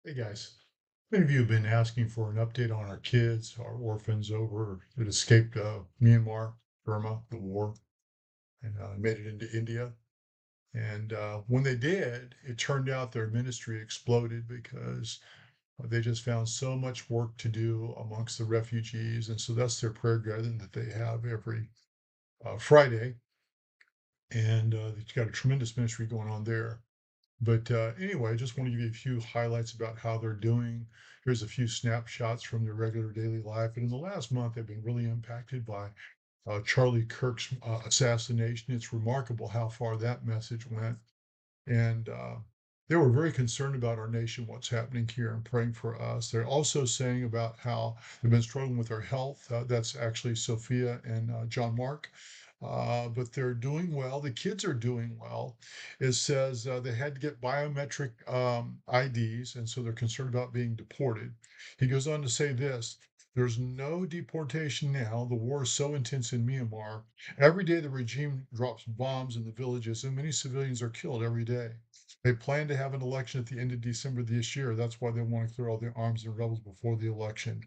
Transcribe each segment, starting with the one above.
Hey guys, many of you have been asking for an update on our kids, our orphans over that escaped Myanmar, Burma, the war, and made it into India. And when they did, it turned out their ministry exploded because they just found so much work to do amongst the refugees. And so that's their prayer gathering that they have every Friday. And they've got a tremendous ministry going on there. But anyway, I just want to give you a few highlights about how they're doing. Here's a few snapshots from their regular daily life. And in the last month, they've been really impacted by Charlie Kirk's assassination. It's remarkable how far that message went. And they were very concerned about our nation, what's happening here, and praying for us. They're also saying about how they've been struggling with their health. That's actually Sophia and John Mark. But they're doing well. The kids are doing well. It says they had to get biometric IDs, and so they're concerned about being deported. He goes on to say this. There's no deportation now. The war is so intense in Myanmar. Every day, the regime drops bombs in the villages, and many civilians are killed every day. They plan to have an election at the end of December this year. That's why they want to clear all the arms and rebels before the election.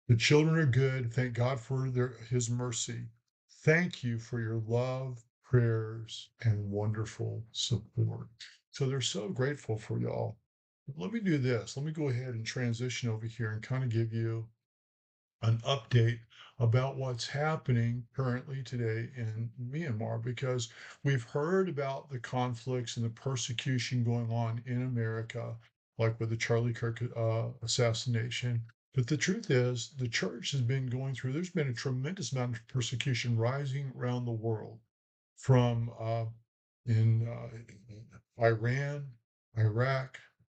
The children are good. Thank God for His mercy. Thank you for your love, prayers, and wonderful support. So they're so grateful for y'all. Let me do this. Let me go ahead and transition over here and kind of give you an update about what's happening currently today in Myanmar because we've heard about the conflicts and the persecution going on in America, like with the Charlie Kirk assassination. But the truth is, the church has been going through, there's been a tremendous amount of persecution rising around the world from in Iran, Iraq.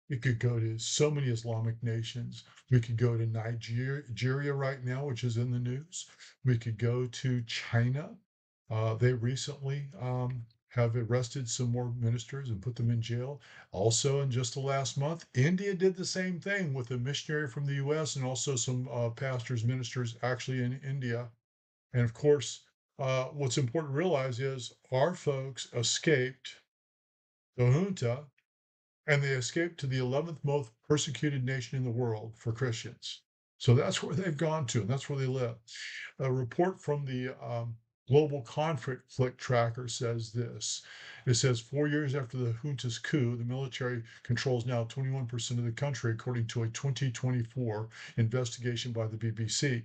We could go to so many Islamic nations. We could go to Nigeria right now, which is in the news. We could go to China. They recently have arrested some more ministers and put them in jail. Also, in just the last month, India did the same thing with a missionary from the U.S. and also some pastors, ministers actually in India. And of course, what's important to realize is our folks escaped the junta and they escaped to the 11th most persecuted nation in the world for Christians. So that's where they've gone to, and that's where they live. A report from the Global Conflict Tracker says this. It says 4 years after the junta's coup, the military controls now 21% of the country, according to a 2024 investigation by the BBC.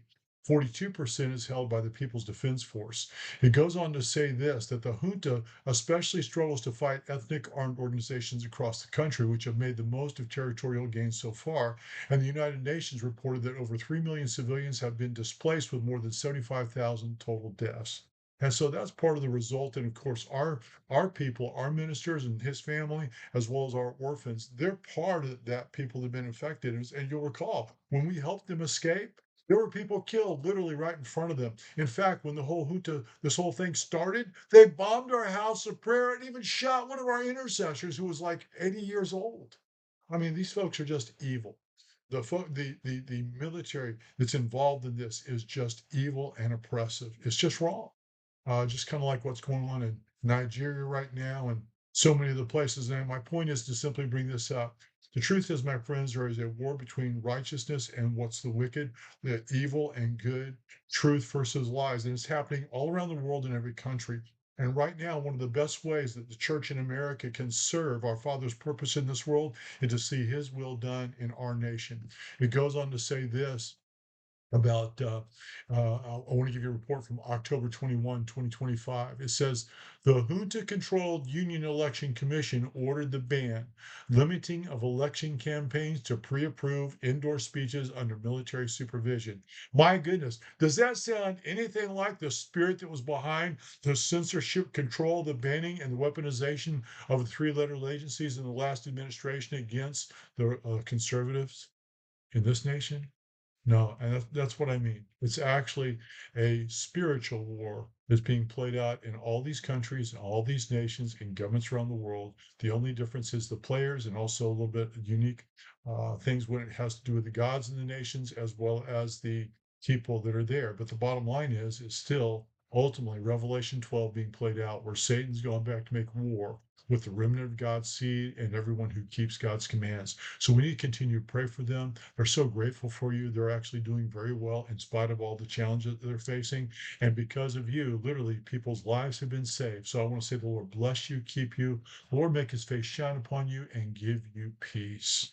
42% is held by the People's Defense Force. It goes on to say this that the junta especially struggles to fight ethnic armed organizations across the country, which have made the most of territorial gains so far. And the United Nations reported that over 3 million civilians have been displaced, with more than 75,000 total deaths. And so that's part of the result. And of course, our people, our ministers and his family, as well as our orphans, they're part of that people that have been affected. And you'll recall when we helped them escape, there were people killed literally right in front of them. In fact, when the whole junta, this whole thing started, they bombed our house of prayer and even shot one of our intercessors who was like 80 years old. I mean, these folks are just evil. The military that's involved in this is just evil and oppressive. It's just wrong. Just kind of like what's going on in Nigeria right now and so many other places. And my point is to simply bring this up. The truth is, my friends, there is a war between righteousness and what's the wicked, the evil and good, truth versus lies. And it's happening all around the world in every country. And right now, one of the best ways that the church in America can serve our Father's purpose in this world is to see his will done in our nation. It goes on to say this about I want to give you a report from October 21, 2025. It says the junta controlled Union Election Commission ordered the ban, limiting of election campaigns to pre-approved indoor speeches under military supervision. My goodness, does that sound anything like the spirit that was behind the censorship control, the banning and the weaponization of the three-letter agencies in the last administration against the conservatives in this nation? No, and that's what I mean. It's actually a spiritual war that's being played out in all these countries, and all these nations, and governments around the world. The only difference is the players, and also a little bit unique things when it has to do with the gods in the nations as well as the people that are there. But the bottom line is still ultimately Revelation 12 being played out, where Satan's going back to make war with the remnant of God's seed and everyone who keeps God's commands. So we need to continue to pray for them. They're so grateful for you. They're actually doing very well in spite of all the challenges that they're facing. And because of you, literally, people's lives have been saved. So I want to say the Lord bless you, keep you. Lord, make his face shine upon you and give you peace.